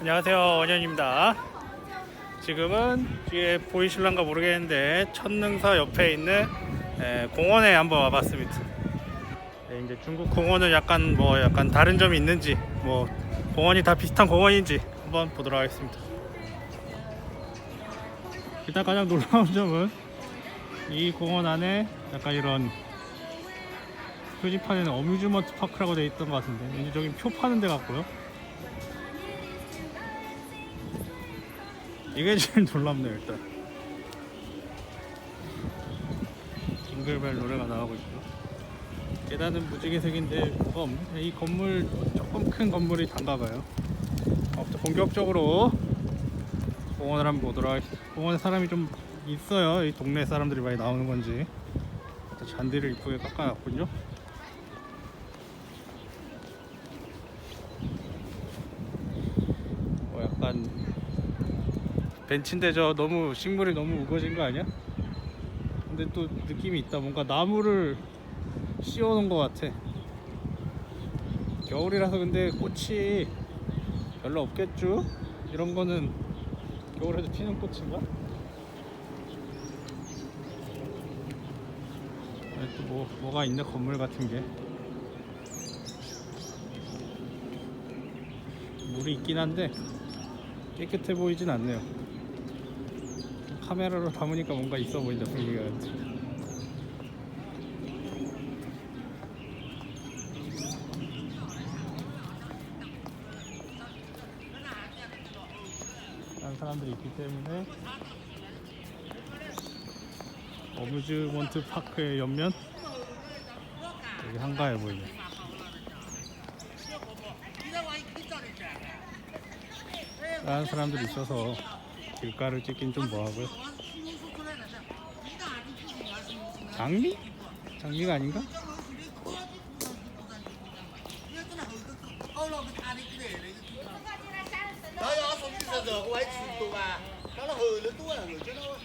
안녕하세요, 원현입니다. 지금은 뒤에 보이실란가 모르겠는데 천능사 옆에 있는 공원에 한번 와봤습니다. 이제 중국 공원은 약간 다른 점이 있는지, 공원이 다 비슷한 공원인지 한번 보도록 하겠습니다. 일단 가장 놀라운 점은 이 공원 안에 약간 이런 표지판에는 어뮤즈먼트 파크라고 되어 있던 것 같은데, 왠지 저긴 표 파는 데 같고요. 이게 제일 놀랍네요. 일단 징글벨 노래가 나오고 있고요. 계단은 무지개색인데 뭐가 없네. 이 건물 조금 큰 건물이 단가봐요. 본격적으로 공원을 한번 보도록 하겠습니다. 공원에 사람이 좀 있어요. 이 동네 사람들이 많이 나오는 건지. 잔디를 이쁘게 깎아놨군요. 약간 벤치인데 너무 식물이 너무 우거진 거 아니야? 근데 또 느낌이 있다. 뭔가 나무를 씌워놓은 것 같아. 겨울이라서 근데 꽃이 별로 없겠죠? 이런 거는 겨울에도 피는 꽃인가? 또 뭐가 있네. 건물 같은 게 물이 있긴 한데 깨끗해 보이진 않네요. 카메라로 담으니까 뭔가 있어 보인다. 분위기가. 다른 사람들이 있기 때문에 어뮤즈먼트 파크의 옆면 되게 한가해 보이네. 다른 사람들이 있어서 길가를 찍긴 좀 뭐하고요. 장미? 장미가 아닌가?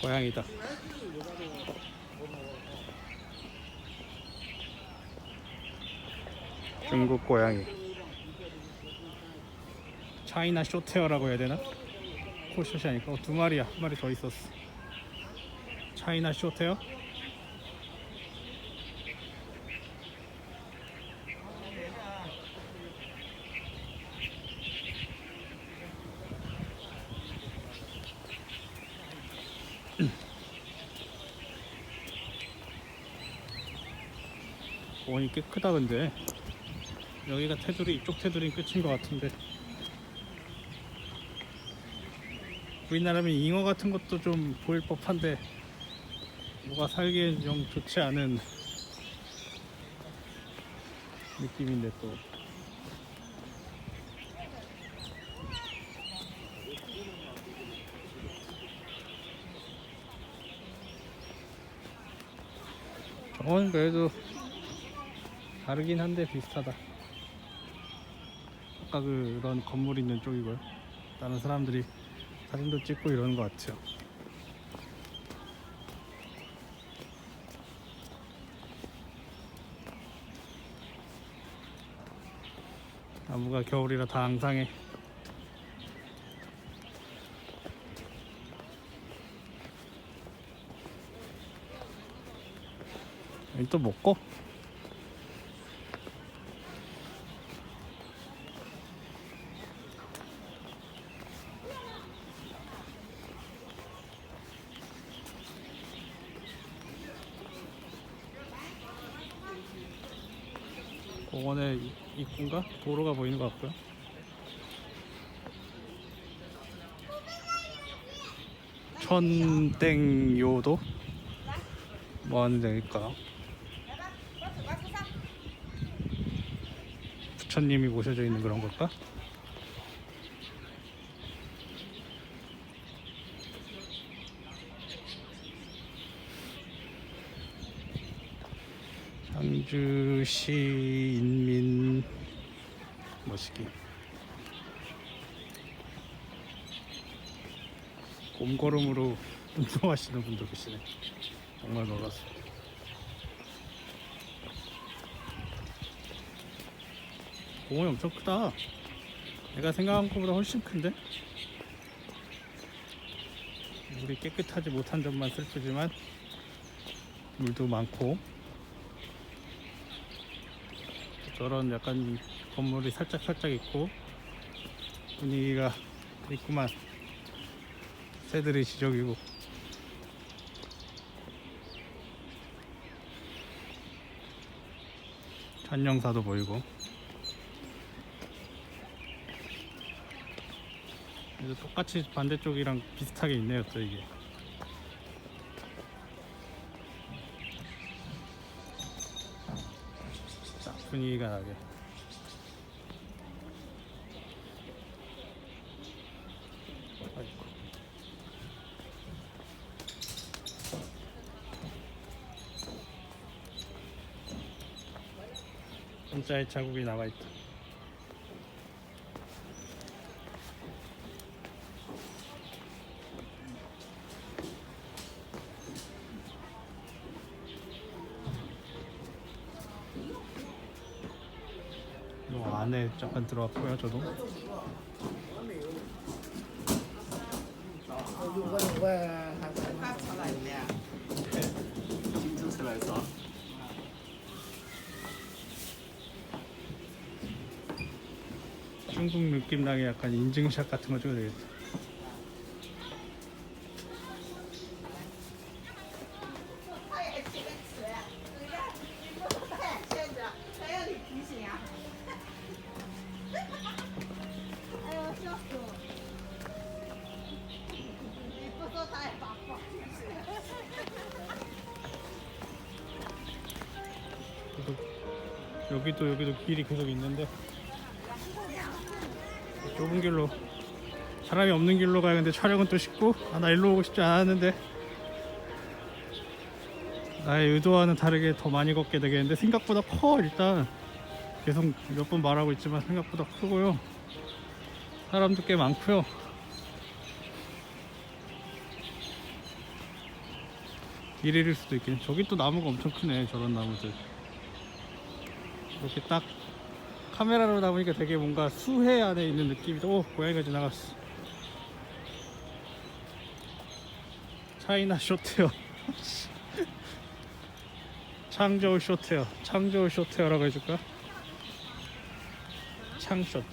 고양이다. 중국 고양이. 차이나 쇼테어라고 해야 되나? 콜숏이 아니까 두 마리야. 한 마리 더 있었어. 차이나 쇼테어? 공원이 꽤 크다. 근데 여기가 테두리, 이쪽 테두리 끝인 것 같은데, 우리나라면 잉어 같은 것도 좀 보일 법한데 뭐가 살기엔 좀 좋지 않은 느낌인데 또. 저건 그래도 다르긴 한데 비슷하다. 아까 그런 건물 있는 쪽이고요. 다른 사람들이 사진도 찍고 이러는 것 같아요. 나무가 겨울이라 다 앙상해. 여기 또 먹고? 공원의 입구인가? 도로가 보이는 것 같고요. 천땡요도? 뭐 하는 데일까? 부처님이 모셔져 있는 그런 걸까? 상주시 인민 모시기. 곰걸음으로 운동하시는 분도 계시네. 정말 놀랐어. 공원이 엄청 크다. 내가 생각한 것보다 훨씬 큰데? 물이 깨끗하지 못한 점만 슬프지만 물도 많고 저런 약간 건물이 살짝 있고 분위기가 있구만. 새들이 지저귀고 천령사도 보이고. 그래서 똑같이 반대쪽이랑 비슷하게 있네요 또 이게. 딱 분위기가 나게. 아이고. 진짜의 자국이 남아있다. 안에 잠깐 들어왔고요 저도. 중국 느낌 나게 약간 인증샷 같은 거 찍어야 되겠다. 여기도 길이 계속 있는데 좁은 길로 사람이 없는 길로 가야 하는데 촬영은 또 쉽고 나 일로 오고 싶지 않았는데 나의 의도와는 다르게 더 많이 걷게 되겠는데 생각보다 커. 일단 계속 몇 번 말하고 있지만 생각보다 크고요. 사람도 꽤 많고요. 길 잃을 수도 있긴. 저기 또 나무가 엄청 크네. 저런 나무들 이렇게 딱 카메라로 담으니까 되게 뭔가 수해 안에 있는 느낌이. 오, 고양이가 지나갔어. 차이나 쇼테어. 창저우 쇼테어. 창저우 쇼테어라고 해줄까? 창쇼.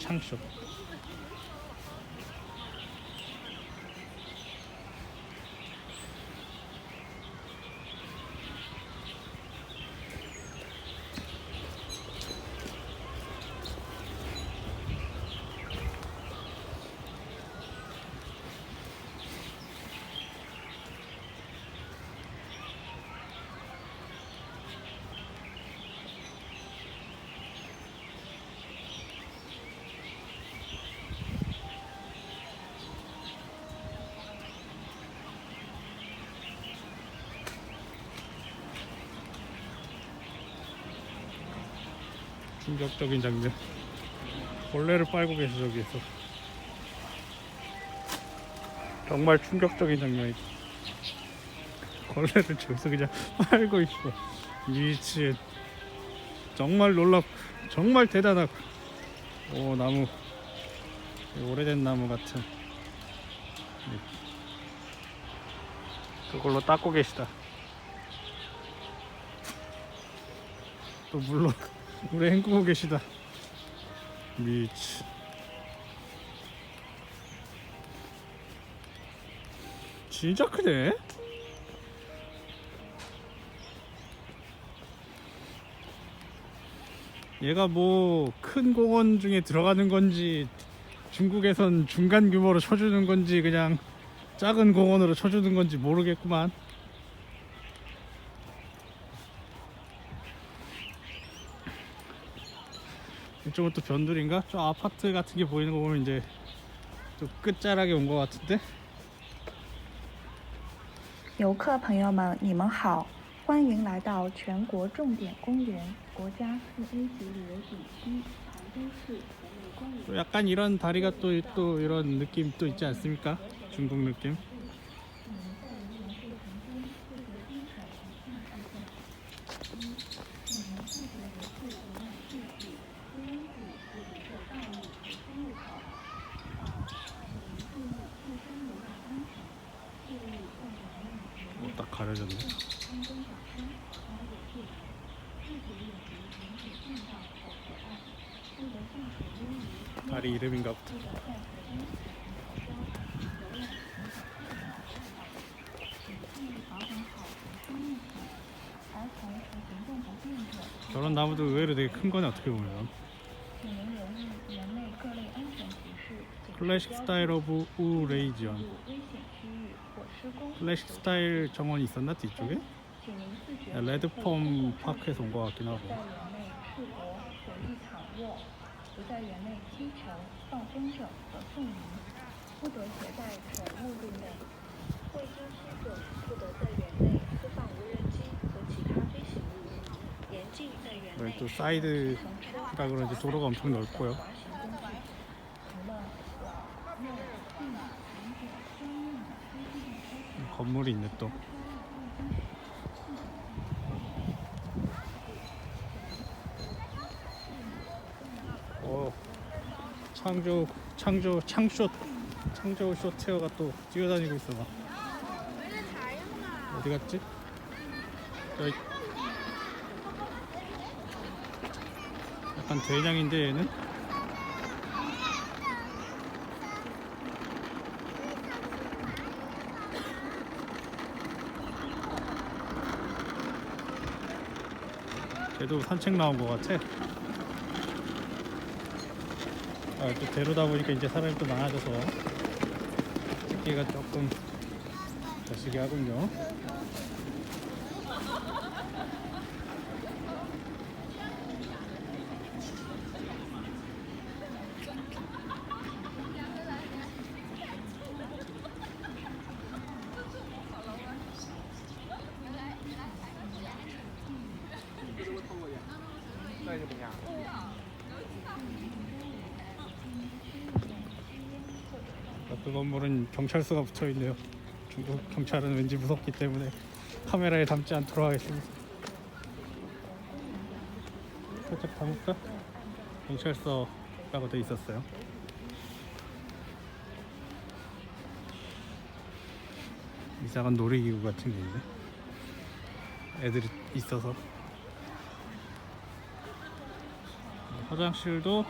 충격적인 장면. 벌레를 빨고 계셔 저기에서. 정말 충격적인 장면이다. 벌레를 저기서 그냥 빨고 있어. 미친. 정말 놀랍고 정말 대단하고. 오, 나무 오래된 나무 같은. 그걸로 닦고 계시다. 또 물에 헹구고 계시다. 미치. 진짜 크네. 얘가 뭐 큰 공원 중에 들어가는 건지 중국에선 중간 규모로 쳐주는 건지 그냥 작은 공원으로 쳐주는 건지 모르겠구만. 이쪽은 또 변두리인가? 저 아파트 같은 게 보이는 거 보면 이제 또 끝자락에 온 것 같은데? 游客朋友们，你们好，欢迎来到全国重点公园国家4A级旅游景区杭州市国美公园。 또 약간 이런 다리가 또 이런 느낌 또 있지 않습니까? 중국 느낌. 가려졌네. 다리 이름인가 보다. 저런 나무도 의외로 되게 큰 거네 어떻게 보면. 클래식 스타일 오브 우레이지언. 클래식 스타일 정원이 있었나 뒤쪽에? 레드폼 파크에서 온 것 같긴 하고. 不在园内踢球、放风筝和送鱼，不得携带宠物入内。未经批准，不得在园内释放无人机和其他飞行物。严禁在园内。 또 사이드라 그런지 도로가 엄청 넓고요. 건물이 있네 또. 창조 쇼테어가 또 뛰어다니고 있어 막. 어디 갔지? 저기. 약간 대장인데 얘는? 걔도 산책 나온 것 같아. 또 데려다 보니까 이제 사람이 또 많아져서 찍기가 조금 거시기 하군요. 그 건물은 경찰서가 붙어있네요. 중국 경찰은 왠지 무섭기 때문에 카메라에 담지 않도록 하겠습니다. 살짝 담을까? 경찰서라고 돼 있었어요. 이상한 놀이기구 같은 게 있네. 애들이 있어서. 화장실도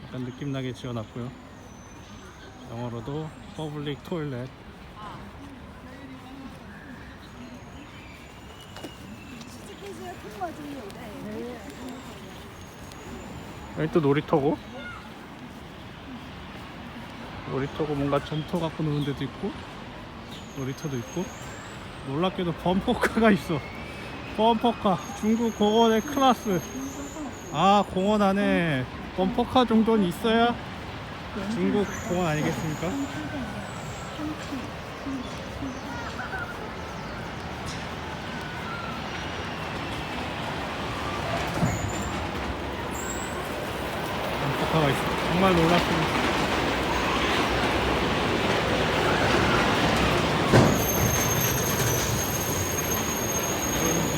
약간 느낌나게 지어놨고요. 영어로도 퍼블릭 토일렛. 여기 또 놀이터고 뭔가 점토 갖고 노는 데도 있고 놀이터도 있고. 놀랍게도 범퍼카가 있어. 범퍼카. 중국 공원의 클래스. 아, 공원 안에 범퍼카 정도는 있어야 중국 공원 아니겠습니까? 범퍼카가 있어. 정말 놀랍습니다.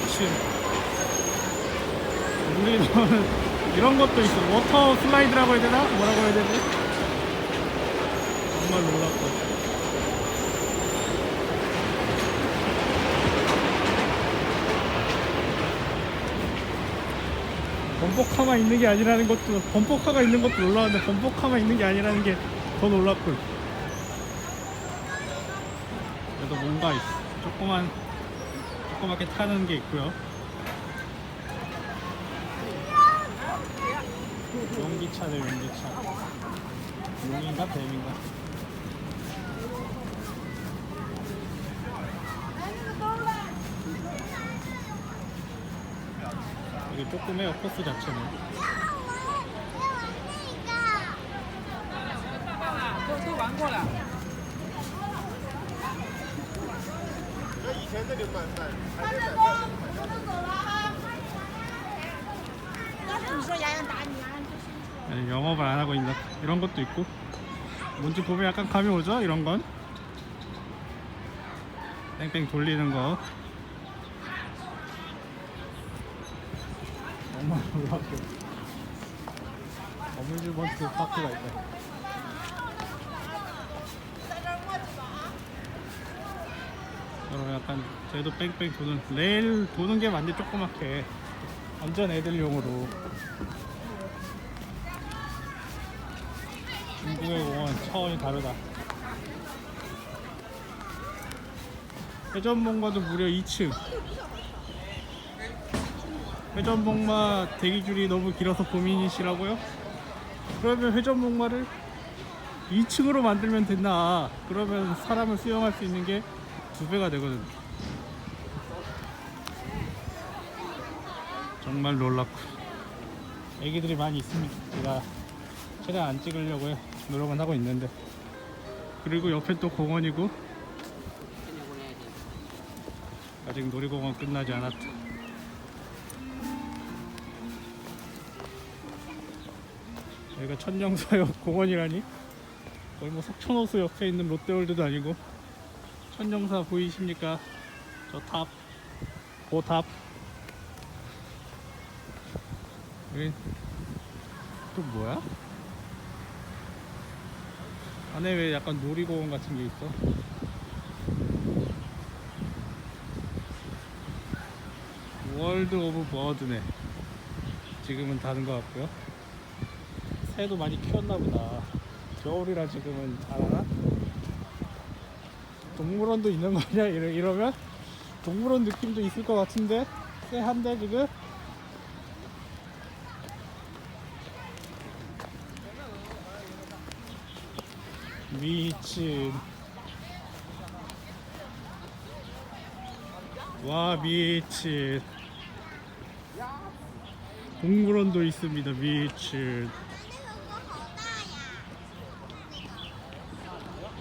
미친. 우리는 이런 것도 있어. 워터 슬라이드라고 해야 되나? 뭐라고 해야 되지? 정말 놀랍다. 범퍼카만 있는 게 아니라는 것도, 범퍼카가 있는 것도 놀라운데 범퍼카만 있는 게 아니라는 게 더 놀랍고. 그래도 뭔가 있어. 조그맣게 타는 게 있고요. 용기차네, 용기차. 용인가 뱀인가? 이게 조그매요, 코스 자체는. 아니, 영업을 안 하고 있나? 이런 것도 있고. 뭔지 보면 약간 감이 오죠? 이런 건. 뺑뺑 돌리는 거. 정말 놀랍고. 어뮤즈먼트 파크가 있다. 약간 쟤도 뺑뺑 도는 레일 도는 게 맞네. 조그맣게 완전 애들용으로. 중국의 공원 차원이 다르다. 회전목마도 무려 2층. 회전목마 대기줄이 너무 길어서 고민이시라고요? 그러면 회전목마를 2층으로 만들면 된다. 그러면 사람을 수용할 수 있는 게 2배가 되거든. 정말 놀랍고 애기들이 많이 있습니다. 제가 최대한 안 찍으려고 노력은 하고 있는데. 그리고 옆에 또 공원이고 아직 놀이공원 끝나지 않았다. 여기가 천정사역 공원이라니. 거의 뭐 석촌호수 옆에 있는 롯데월드도 아니고. 천정사 보이십니까? 저 탑, 그 탑. 여기 또 뭐야? 안에 왜 약간 놀이공원 같은 게 있어? 월드 오브 버드네. 지금은 닫은 것 같고요. 새도 많이 키웠나 보다. 겨울이라 지금은 안 하나? 동물원도 있는 거 아니야? 이러면? 동물원 느낌도 있을 것 같은데? 쎄한데 지금? 미친. 와 미친. 동물원도 있습니다. 미친.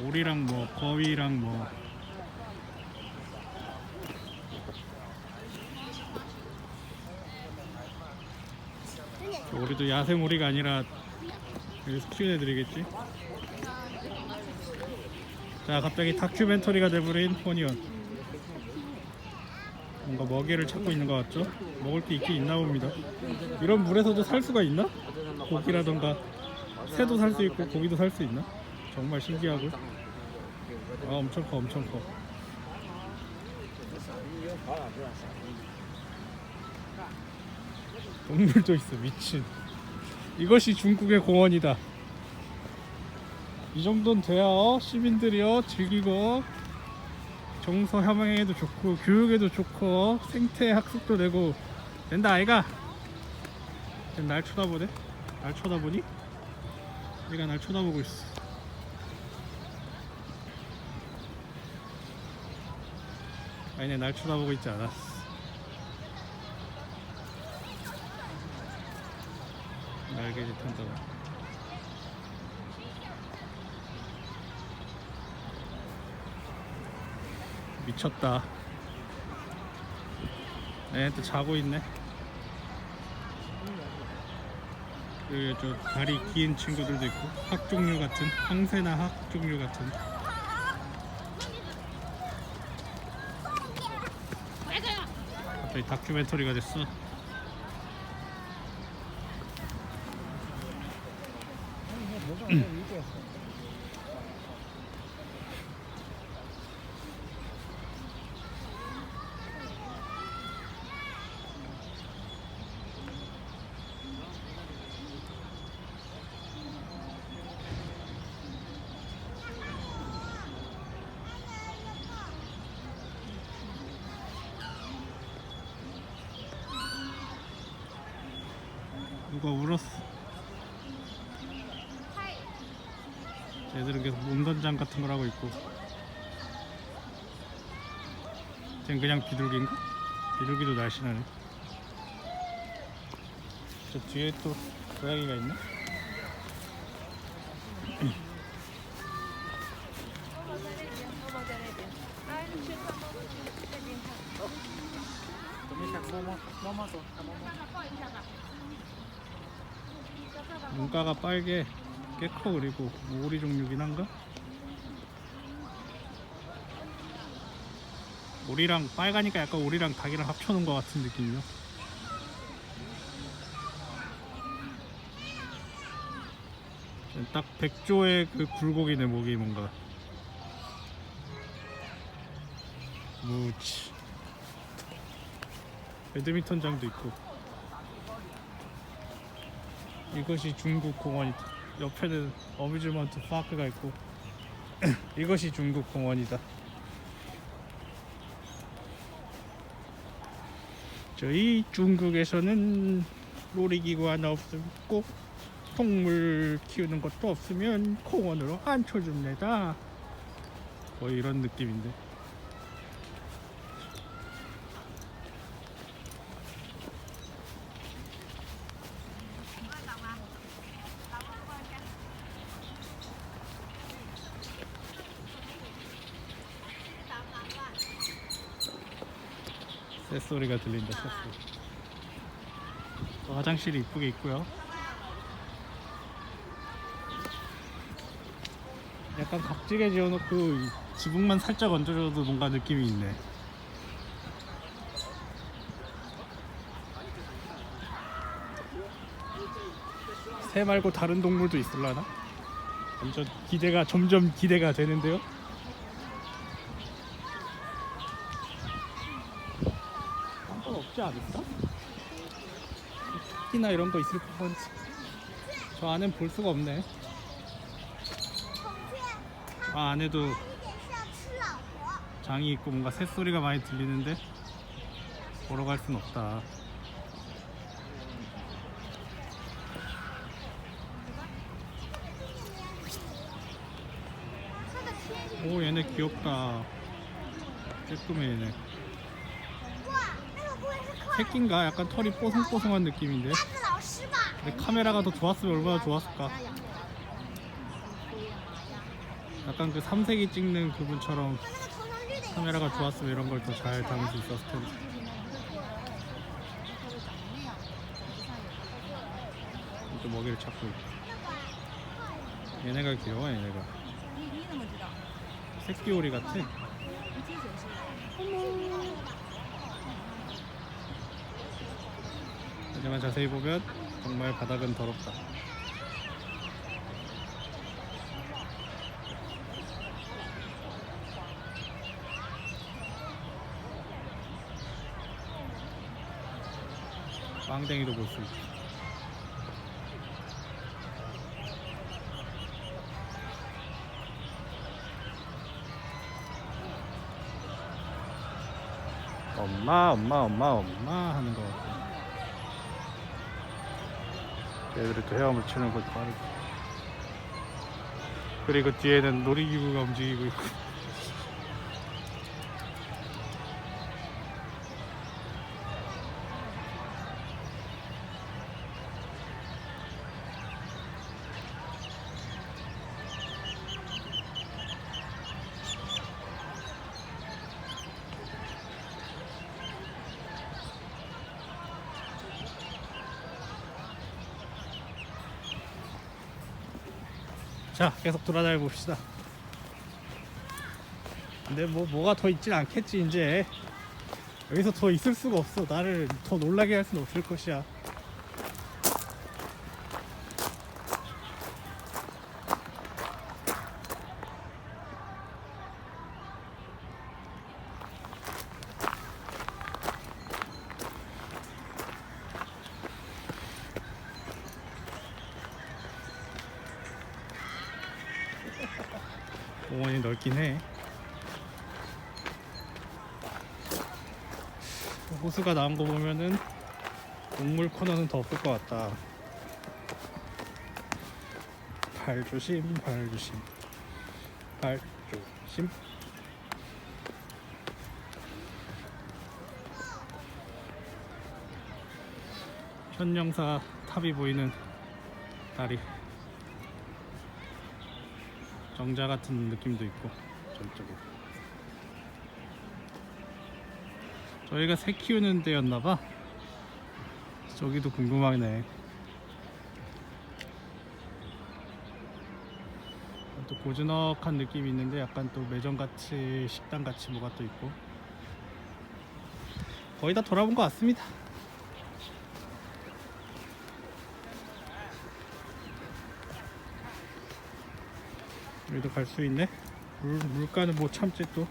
오리랑 뭐 거위랑 뭐 오리도 야생 오리가 아니라 여기서 키운 애들이겠지. 자, 갑자기 다큐멘터리가 돼버린 포니언. 뭔가 먹이를 찾고 있는 것 같죠? 먹을 게 있긴 있나 봅니다. 이런 물에서도 살 수가 있나? 고기라던가 새도 살 수 있고 고기도 살 수 있나? 정말 신기하고. 아, 엄청 커, 엄청 커. 동물도 있어. 미친. 이것이 중국의 공원이다. 이 정도는 돼야 시민들이요 즐기고 정서 협양에도 좋고 교육에도 좋고 생태 학습도 되고 된다 아이가. 지금 날 쳐다보네. 날 쳐다보니? 얘가 날 쳐다보고 있어. 아니네, 날 쳐다보고 있지 않았어. 날개짓 한다고. 미쳤다. 얘 또 자고 있네. 그 저 다리 긴 친구들도 있고 학 종류 같은 황새나 학 종류 같은. 갑자기 다큐멘터리가 됐어. 누가 울었어. 쟤들은 계속 몸단장 같은 걸 하고 있고. 쟤는 그냥 비둘기인가? 비둘기도 날씬하네. 저 뒤에 또 고양이가 있네. 눈가가 빨개. 꽤 커. 그리고 오리 종류긴 한가? 오리랑 빨가니까 약간 오리랑 닭이랑 합쳐놓은 것 같은 느낌이요. 딱 백조의 그 굴곡이네. 목이 뭔가 무치. 배드민턴장도 있고. 이것이 중국 공원이다. 옆에는 어뮤즈먼트 파크가 있고. 이것이 중국 공원이다. 저희 중국에서는 놀이기구 하나 없고 동물 키우는 것도 없으면 공원으로 안 쳐줍니다. 거의 이런 느낌인데. 새소리가 들린다. 새소리. 화장실이 이쁘게 있고요. 약간 각지게 지어놓고 이 지붕만 살짝 얹어줘도 뭔가 느낌이 있네. 새 말고 다른 동물도 있을라나? 완전 점점 기대가 되는데요. 딴 건 없지 않을까? 토끼나 이런 거 있을 것 같지. 저 안엔 볼 수가 없네. 저 안에도 장이 있고 뭔가 새소리가 많이 들리는데 보러 갈 순 없다. 오, 얘네 귀엽다. 쬐끔해 얘네. 새끼인가? 약간 털이 뽀송뽀송한 느낌인데. 근데 카메라가 더 좋았으면 얼마나 좋았을까. 약간 그 3세기 찍는 그분처럼 카메라가 좋았으면 이런 걸 더 잘 담을 수 있었을 텐데. 또 먹이를 찾고 있고. 얘네가 귀여워. 얘네가 새끼 오리 같아. 하지만 자세히 보면 정말 바닥은 더럽다. 빵댕이도 볼 수 있고. 엄마 하는 거 같고. 얘들이 또 헤엄을 치는 것도 빠르고. 그리고 뒤에는 놀이기구가 움직이고 있고. 자, 계속 돌아다녀 봅시다. 근데 뭐가 더 있진 않겠지. 이제 여기서 더 있을 수가 없어. 나를 더 놀라게 할 수는 없을 것이야. 공원이 넓긴 해. 호수가 나온 거 보면은 동물 코너는 더 없을 것 같다. 발 조심, 발 조심, 발 조심. 천령사 탑이 보이는 다리. 정자 같은 느낌도 있고. 저쪽에 저희가 새 키우는 데였나봐. 저기도 궁금하네. 또 고즈넉한 느낌이 있는데 약간 또 매점같이 식당같이 뭐가 또 있고. 거의 다 돌아본 것 같습니다. 여기도 갈 수 있네. 물가는 못 참지 또.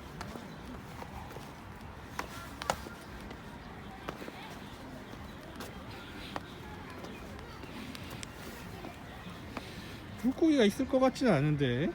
물고기가 있을 것 같지는 않은데.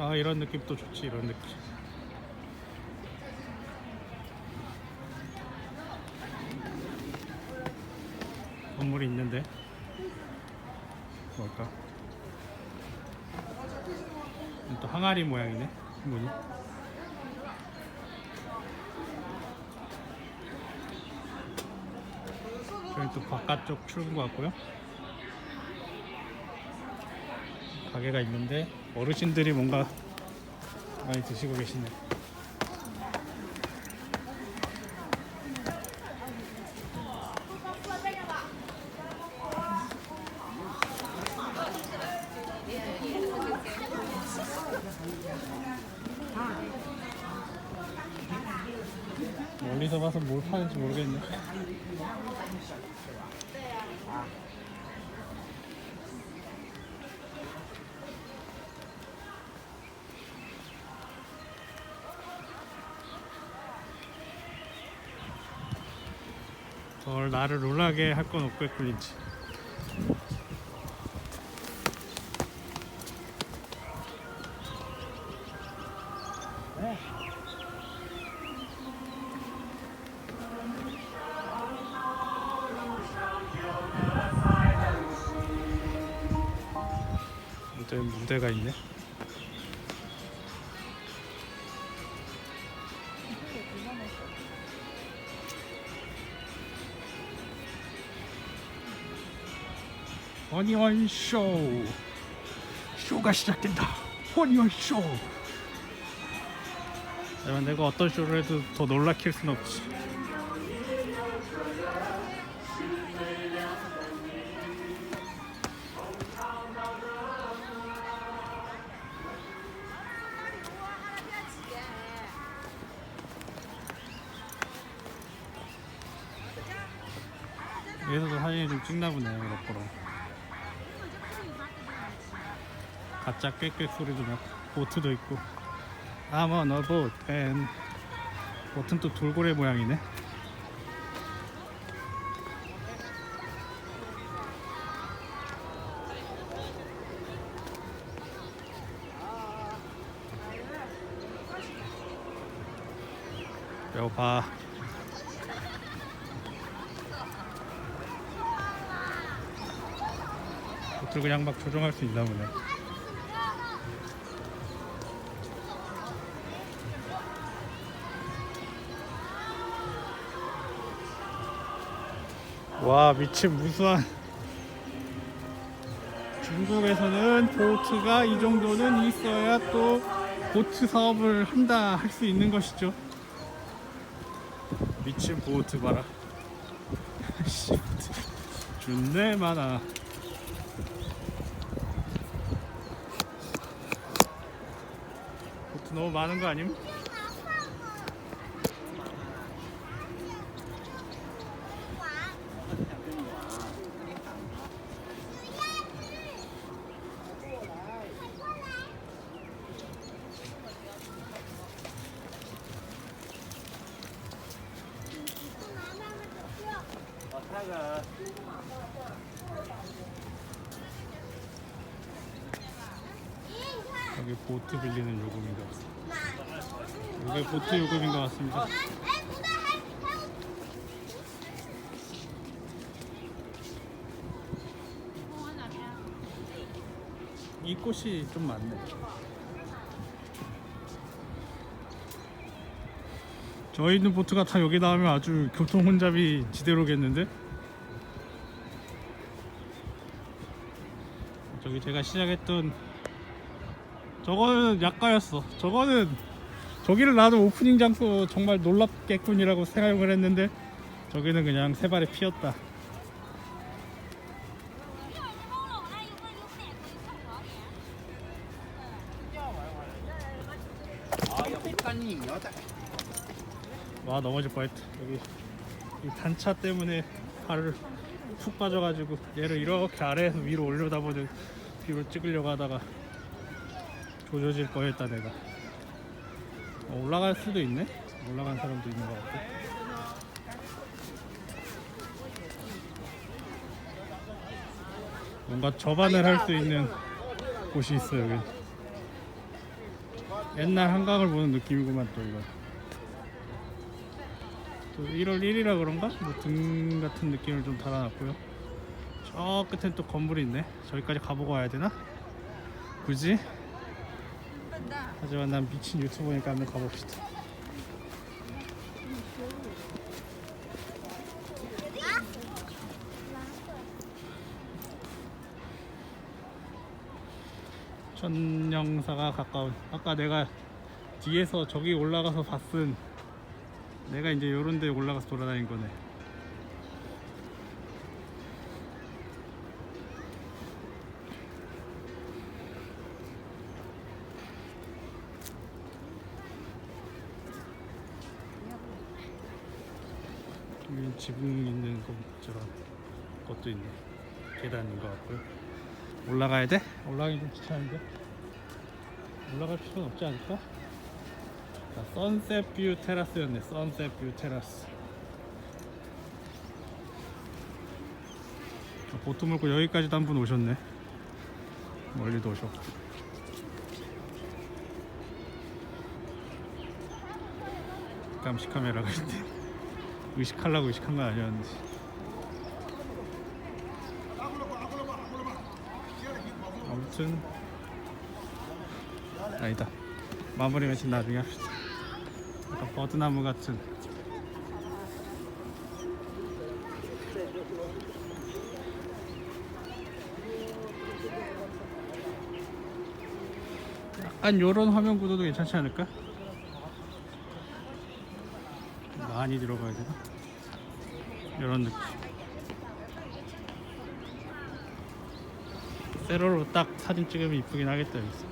아, 이런 느낌도 좋지. 이런 느낌. 건물이 있는데 뭘까? 또 항아리 모양이네 문이. 저기 또 바깥쪽 출구 같고요. 가게가 있는데 어르신들이 뭔가 많이 드시고 계시네. 멀리서 봐서 뭘 파는지 모르겠네. 덜 나를 놀라게 할 건 없겠군이지. 일단 문제가 있네. 허니원 쇼. 쇼가 시작된다. 허니원 쇼. 하지만 내가 어떤 쇼를 해도 더 놀라킬 순 없지. 여기서도 사진을 좀 찍나 보네. 옆으로 가짜 꽥꽥 소리도 나고 보트도 있고. I'm on a boat. and 보트는 또 돌고래 모양이네. 이거 봐. 보트 그냥 막 조종할 수 있나 보네. 와, 미친 무수한. 중국에서는 보트가 이 정도는 있어야 또 보트 사업을 한다 할 수 있는 것이죠. 미친 보트 봐라. 존내 많아. 보트 너무 많은 거 아님? 여기 보트 빌리는 요금인 것 같습니다. 이게 보트 요금인 것 같습니다. 이 꽃이 좀 많네. 저 있는 보트가 다 여기 나오면 아주 교통 혼잡이 지대로겠는데? 저기 제가 시작했던 저거는 약가였어. 저거는 저기를 나도 오프닝 장소 정말 놀랍겠군이라고 생각을 했는데 저기는 그냥 세 발에 피었다. 와 넘어질 뻔했다. 여기 이 단차 때문에 발을 푹 빠져가지고 얘를 이렇게 아래에서 위로 올려다보는 뷰를 찍으려고 하다가 조져질 뻔했다 내가. 올라갈 수도 있네? 올라간 사람도 있는 것 같고. 뭔가 접안을 할 수 있는 곳이 있어 여기. 옛날 한강을 보는 느낌이구만 또 이거. 또 1월 1일이라 그런가? 뭐 등 같은 느낌을 좀 달아놨고요. 저 끝엔 또 건물이 있네. 저기까지 가보고 와야 되나? 굳이? 하지만 난 미친 유튜버니까 한번 가봅시다. 천령사가 가까운, 아까 내가 뒤에서 저기 올라가서 봤은, 내가 이제 요런 데 올라가서 돌아다닌 거네. 여기 지붕 있는 것처럼 것도 있네. 계단인 것 같고요. 올라가야 돼? 올라가기 좀 귀찮은데? 올라갈 필요는 없지 않을까? 자, 선셋 뷰 테라스였네. 선셋 뷰 테라스. 보트 몰고 여기까지도 한 분 오셨네. 멀리도 오셨고. 감시 카메라가 있네. 의식하려고 의식한 건 아니었는데. 아무튼 아니다. 마무리 멘트 나중에 합시다. 약간 버드나무 같은. 약간 요런 화면 구도도 괜찮지 않을까? 많이 들어가야 되나? 요런 느낌. 세로로 딱 사진 찍으면 이쁘긴 하겠다 여기서.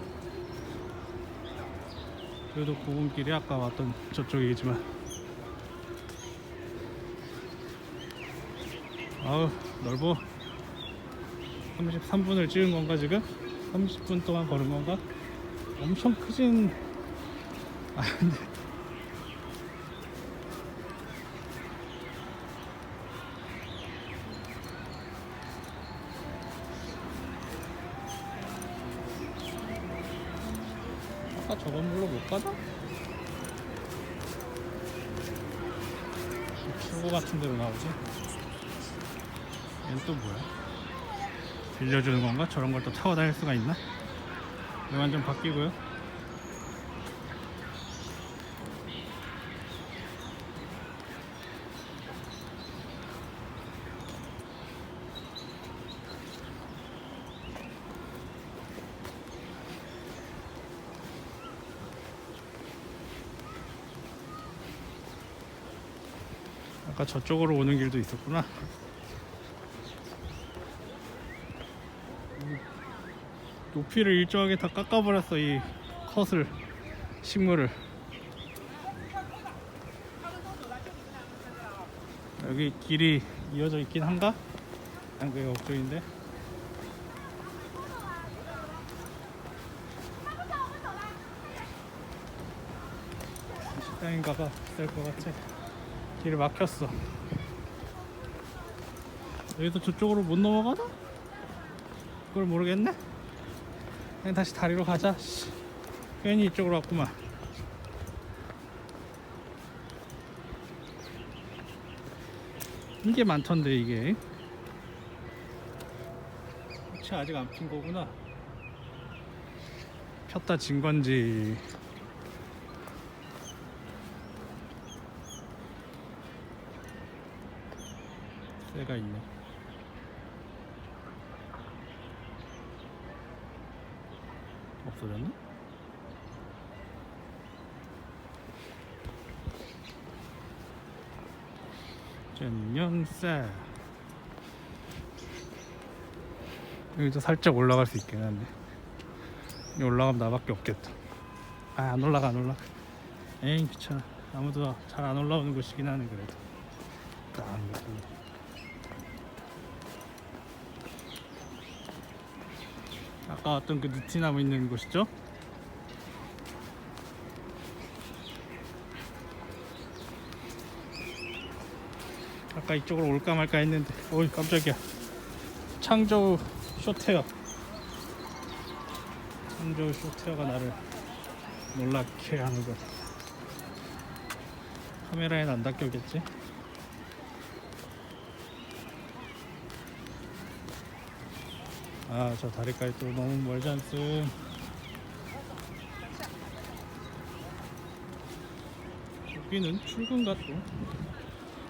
그래도 고군길이 아까 왔던 저쪽이지만 아우 넓어. 33분을 찍은 건가 지금? 30분 동안 걸은 건가? 엄청 크진 않은데. 아까 저 건물로 못 가나? 출구 같은 데로 나오지? 얘는 또 뭐야? 빌려주는 건가? 저런 걸 또 타고 다닐 수가 있나? 외관 좀 바뀌고요. 아까 저쪽으로 오는 길도 있었구나. 높이를 일정하게 다 깎아버렸어 이 컷을, 식물을. 여기 길이 이어져 있긴 한가? 난 그게 걱정인데. 식당인가봐. 될 것 같아. 길이 막혔어. 여기서 저쪽으로 못 넘어가나? 그걸 모르겠네. 그냥 다시 다리로 가자. 괜히 이쪽으로 왔구만. 이게 많던데 이게. 꽃이 아직 안 핀 거구나. 폈다 진 건지. 새가 있네. 없어졌나? 천영사. 여기도 살짝 올라갈 수 있긴 한데 여기 올라가면 나밖에 없겠다. 아, 안 올라가. 에이, 귀찮아. 아무도 잘 안 올라오는 곳이긴 하네. 그래도 딱 아까 왔던 그 느티나무 있는 곳이죠? 아까 이쪽으로 올까 말까 했는데, 어이 깜짝이야. 창저우 쇼테어. 창저우 쇼테어가 나를 놀랍게 하는 것. 카메라에는 안 닦여겠지? 아, 저 다리까지 또 너무 멀지 않음. 여기는 출근가 또?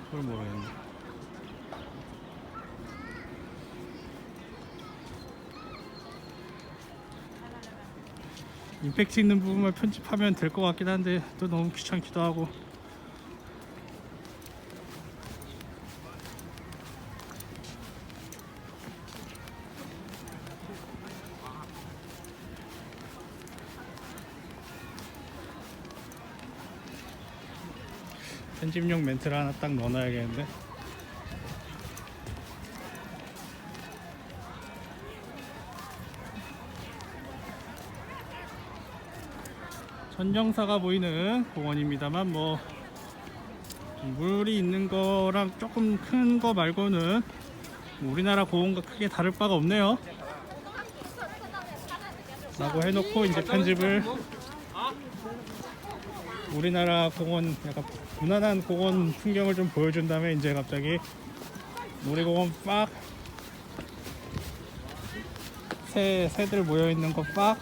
그걸 모르겠네. 임팩트 있는 부분만 편집하면 될 것 같긴 한데 또 너무 귀찮기도 하고. 편집용 멘트를 하나 딱 넣어놔야겠는데. 천정사가 보이는 공원입니다만 뭐 물이 있는 거랑 조금 큰 거 말고는 우리나라 공원과 크게 다를 바가 없네요 라고 해놓고 이제 편집을 우리나라 공원, 약간 무난한 공원 풍경을 좀 보여준 다음에 이제 갑자기 놀이공원 빡, 새들 모여있는 거 빡,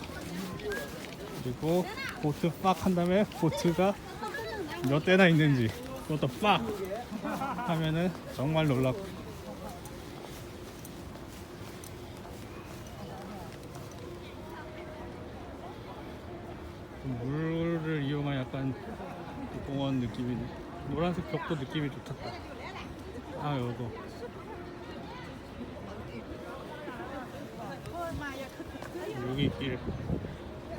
그리고 보트 빡 한 다음에 보트가 몇 대나 있는지 그것도 빡 하면은 정말 놀랍고. 물을 이용한 약간 공원 느낌이네. 노란색 벽도 느낌이 좋다. 아, 요거 여기 길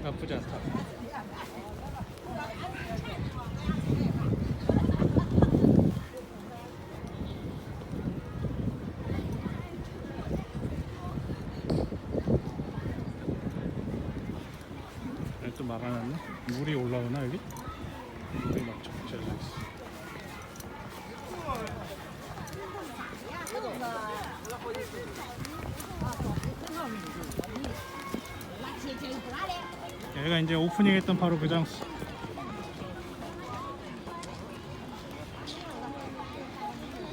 나쁘지 않다. 또 막아놨네. 물이 올라오나 여기? 물이 막 적셔져 있어. 여기가 이제 오프닝했던 바로 그 장소.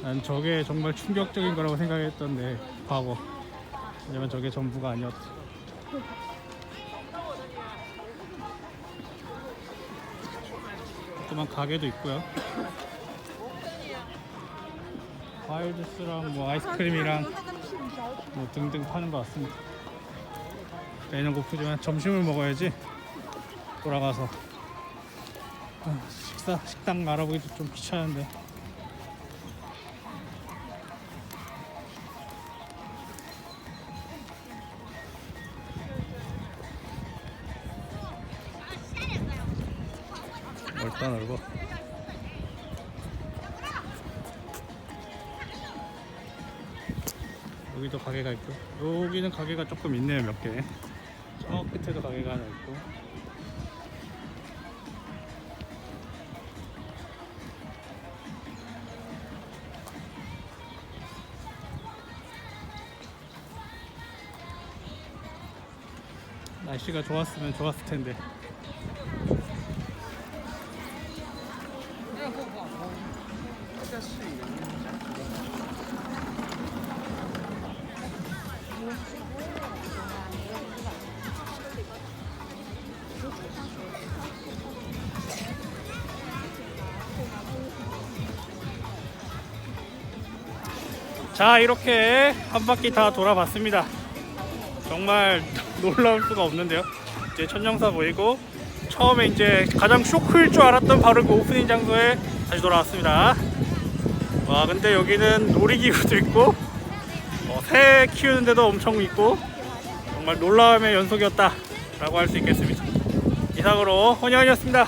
난 저게 정말 충격적인 거라고 생각했던데 과거. 왜냐면 저게 전부가 아니었지. 조그만 가게도 있고요. 과일 주스랑 뭐 아이스크림이랑 뭐 등등 파는 것 같습니다. 배는 고프지만 점심을 먹어야지. 돌아가서 식당 알아보기도 좀 귀찮은데. 넓다 넓어. 여기도 가게가 있고, 여기는 가게가 조금 있네요. 몇 개. 저 끝에도 가게가 하나 있고. 날씨가 좋았으면 좋았을 텐데. 자, 이렇게 한 바퀴 다 돌아봤습니다. 정말 놀라울 수가 없는데요. 이제 천정사 보이고, 처음에 이제 가장 쇼크일 줄 알았던 바로 그 오프닝 장소에 다시 돌아왔습니다. 와. 와, 근데 여기는 놀이기구도 있고 새 키우는 데도 엄청 있고 정말 놀라움의 연속이었다 라고 할 수 있겠습니다. 이상으로 헌현이었습니다.